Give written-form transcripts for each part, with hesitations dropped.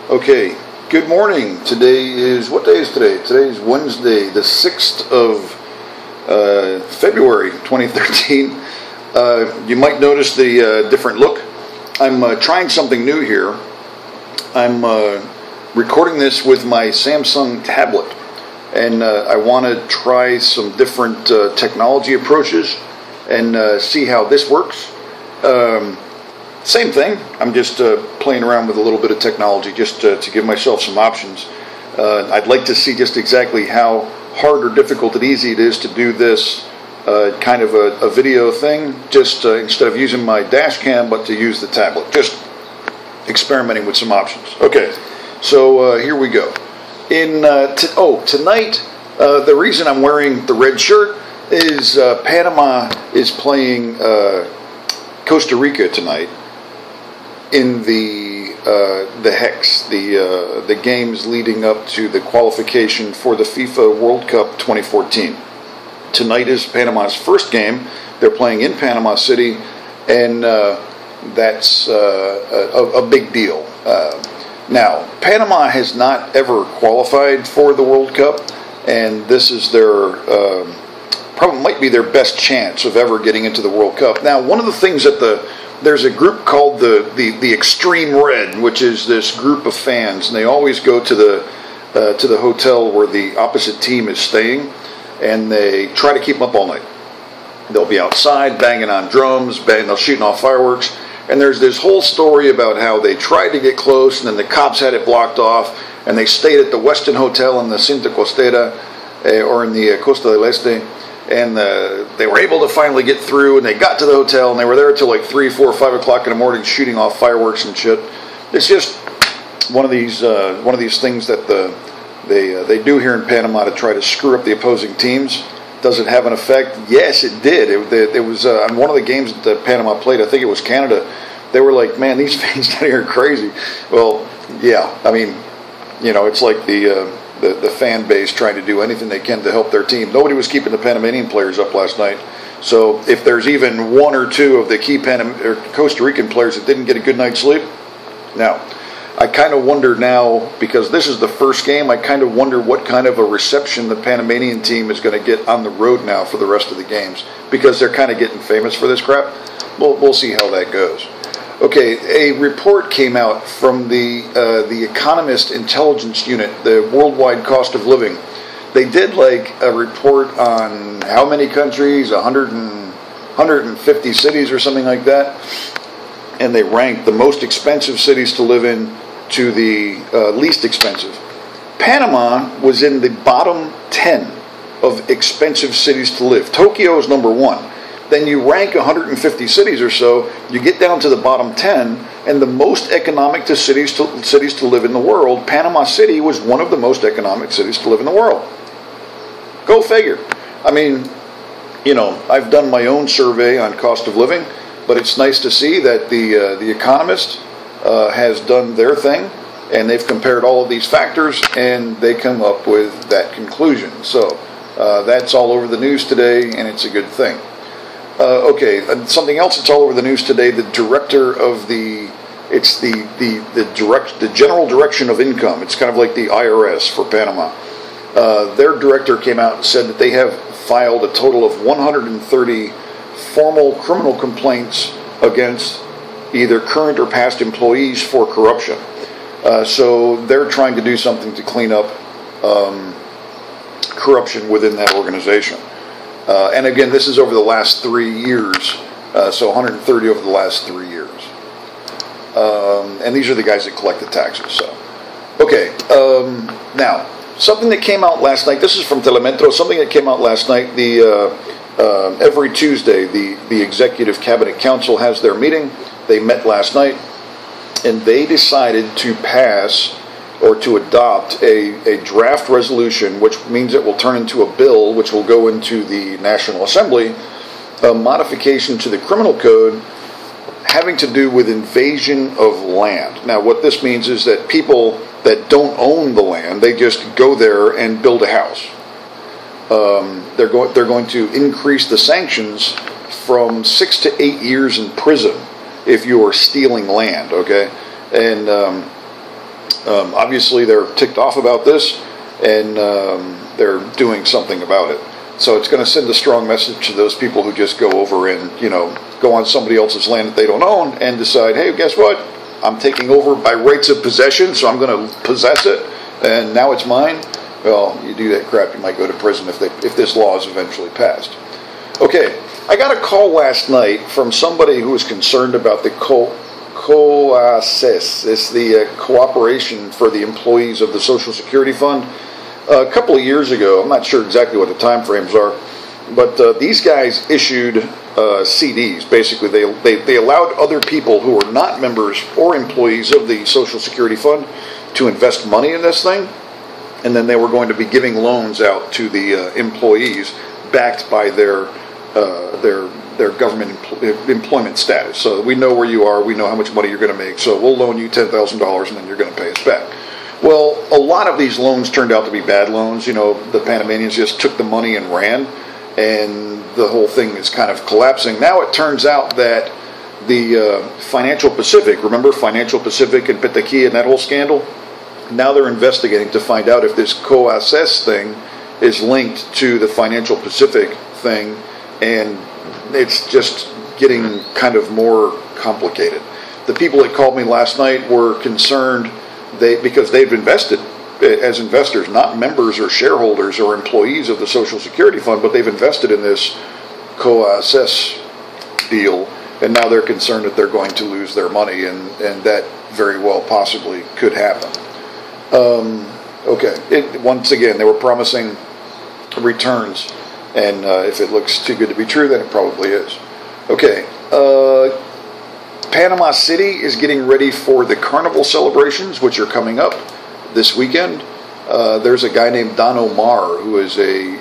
Okay, good morning. Today is, what day is today? Today is Wednesday, the 6th of February 2013. You might notice the different look. I'm trying something new here. I'm recording this with my Samsung tablet, and I want to try some different technology approaches and see how this works. Same thing. I'm just playing around with a little bit of technology just to give myself some options. I'd like to see just exactly how hard or difficult and easy it is to do this kind of a video thing, just instead of using my dash cam, but to use the tablet. Just experimenting with some options. Okay, so here we go. Tonight, the reason I'm wearing the red shirt is Panama is playing Costa Rica tonight in the Hex, the games leading up to the qualification for the FIFA World Cup 2014. Tonight is Panama's first game. They're playing in Panama City, and that's a big deal. Now, Panama has not ever qualified for the World Cup, and this is their probably might be their best chance of ever getting into the World Cup. Now, one of the things that there's a group called the Extreme Red, which is this group of fans, and they always go to the hotel where the opposite team is staying, and they try to keep them up all night. They'll be outside banging on drums, they'll shooting off fireworks, and there's this whole story about how they tried to get close, and then the cops had it blocked off, and they stayed at the Westin Hotel in the Cinta Costera, or in the Costa del Este, and they were able to finally get through, and they got to the hotel, and they were there till like 3, 4, 5 o'clock in the morning shooting off fireworks and shit. It's just one of these things that they do here in Panama to try to screw up the opposing teams. Does it have an effect? Yes, it did. It was on one of the games that Panama played, I think it was Canada, they were like, man, these fans down here are crazy. Well, yeah, I mean, you know, it's like the fan base trying to do anything they can to help their team. Nobody was keeping the Panamanian players up last night. So if there's even one or two of the key Costa Rican players that didn't get a good night's sleep, now, I kind of wonder now, because this is the first game, I kind of wonder what kind of a reception the Panamanian team is going to get on the road now for the rest of the games, because they're kind of getting famous for this crap. We'll see how that goes. Okay, a report came out from the Economist Intelligence Unit, the worldwide cost of living. They did like a report on how many countries, 150 cities or something like that, and they ranked the most expensive cities to live in to the least expensive. Panama was in the bottom 10 of expensive cities to live. Tokyo is number 1. Then you rank 150 cities or so, you get down to the bottom 10, and the most economic cities to live in the world, Panama City was one of the most economic cities to live in the world. Go figure. I mean, you know, I've done my own survey on cost of living, but it's nice to see that the Economist has done their thing, and they've compared all of these factors, and they come up with that conclusion. So that's all over the news today, and it's a good thing. Something else that's all over the news today, the director of the General Direction of Income, it's kind of like the IRS for Panama. Their director came out and said that they have filed a total of 130 formal criminal complaints against either current or past employees for corruption. So they're trying to do something to clean up corruption within that organization. And again, this is over the last 3 years, so 130 over the last 3 years. And these are the guys that collect the taxes. So, okay, now, something that came out last night, this is from Telemetro, something that came out last night, every Tuesday, the Executive Cabinet Council has their meeting. They met last night, and they decided to pass or to adopt a draft resolution, which means it will turn into a bill, which will go into the National Assembly, a modification to the criminal code having to do with invasion of land. Now, what this means is that people that don't own the land, they just go there and build a house. They're going to increase the sanctions from 6 to 8 years in prison if you are stealing land, okay? And Obviously, they're ticked off about this, and they're doing something about it. So it's going to send a strong message to those people who just go over and, go on somebody else's land that they don't own and decide, hey, guess what? I'm taking over by rights of possession, so I'm going to possess it, and now it's mine. Well, you do that crap, you might go to prison if this law is eventually passed. Okay, I got a call last night from somebody who was concerned about the COASES. It's the cooperation for the employees of the Social Security Fund. A couple of years ago, I'm not sure exactly what the time frames are, but these guys issued CDs. Basically, they allowed other people who are not members or employees of the Social Security Fund to invest money in this thing, and then they were going to be giving loans out to the employees backed by their government employment status. So we know where you are, we know how much money you're going to make, so we'll loan you $10,000 and then you're going to pay us back. Well, a lot of these loans turned out to be bad loans. The Panamanians just took the money and ran, and the whole thing is kind of collapsing. Now it turns out that the Financial Pacific, remember Financial Pacific and Petaquilla and that whole scandal? Now they're investigating to find out if this COASES thing is linked to the Financial Pacific thing, and it's just getting kind of more complicated. The people that called me last night were concerned because they've invested as investors, not members or shareholders or employees of the Social Security Fund, but they've invested in this COASES deal, and now they're concerned that they're going to lose their money, and that very well possibly could happen. Once again, they were promising returns, and if it looks too good to be true, then it probably is. Okay, Panama City is getting ready for the carnival celebrations, which are coming up this weekend. There's a guy named Don Omar who is a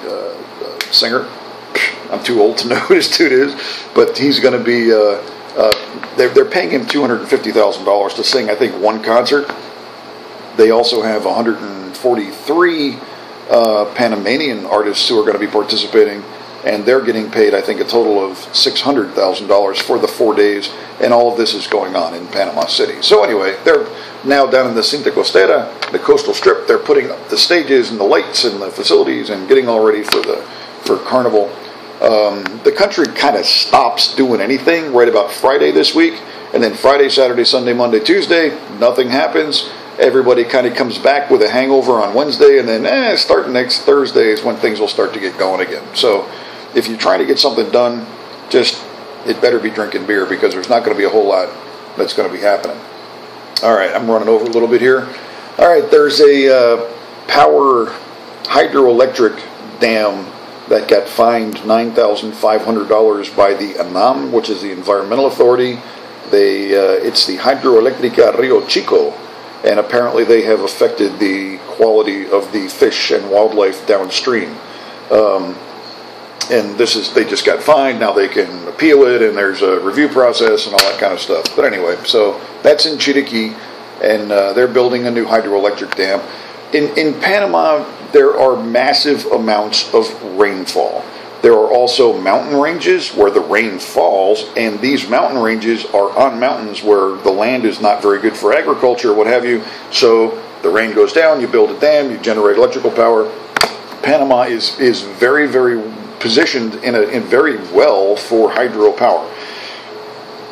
singer. I'm too old to know who this dude is, but he's going to be. They're paying him $250,000 to sing, I think, one concert. They also have 143 Panamanian artists who are going to be participating, and they're getting paid, I think, a total of $600,000 for the 4 days, and all of this is going on in Panama City. So anyway, they're now down in the Cinta Costera, the coastal strip. They're putting up the stages and the lights and the facilities and getting all ready for Carnival. The country kind of stops doing anything right about Friday this week, and then Friday, Saturday, Sunday, Monday, Tuesday, nothing happens. Everybody kind of comes back with a hangover on Wednesday, and then starting next Thursday is when things will start to get going again. So if you're trying to get something done, it better be drinking beer, because there's not going to be a whole lot that's going to be happening. All right, I'm running over a little bit here. All right, there's a power hydroelectric dam that got fined $9,500 by the ANAM, which is the Environmental Authority. It's the Hidroelectrica Rio Chico, and apparently they have affected the quality of the fish and wildlife downstream. And they just got fined. Now they can appeal it, and there's a review process and all that kind of stuff. But anyway, so that's in Chiriquí, and they're building a new hydroelectric dam. In Panama, there are massive amounts of rainfall. There are also mountain ranges where the rain falls, and these mountain ranges are on mountains where the land is not very good for agriculture, what have you. So the rain goes down, you build a dam, you generate electrical power. Panama is very, very positioned in very well for hydropower.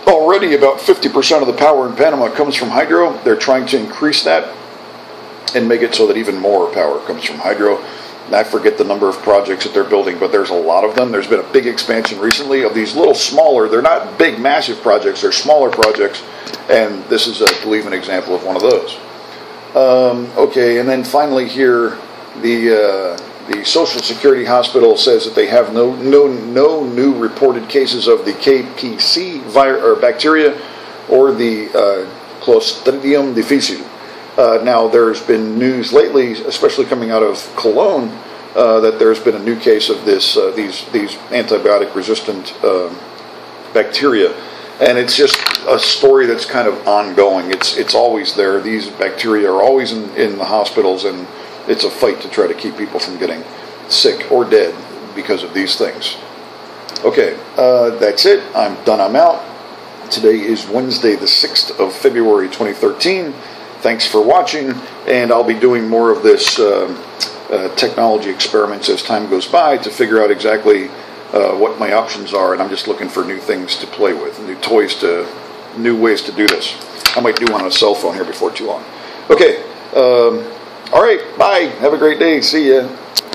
Already about 50% of the power in Panama comes from hydro. They're trying to increase that and make it so that even more power comes from hydro. And I forget the number of projects that they're building, but there's a lot of them. There's been a big expansion recently of these little smaller, they're not big, massive projects, they're smaller projects, and this is, I believe, an example of one of those. Okay, and then finally here, the Social Security Hospital says that they have no new reported cases of the KPC bacteria or the Clostridium difficile. Now, there's been news lately, especially coming out of Cologne, that there's been a new case of these antibiotic-resistant bacteria, and it's just a story that's kind of ongoing. It's always there. These bacteria are always in the hospitals, and it's a fight to try to keep people from getting sick or dead because of these things. Okay, that's it. I'm done. I'm out. Today is Wednesday, the 6th of February, 2013. Thanks for watching, and I'll be doing more of this technology experiments as time goes by to figure out exactly what my options are, and I'm just looking for new things to play with, new toys, new ways to do this. I might do one on a cell phone here before too long. Okay, all right, bye. Have a great day. See ya.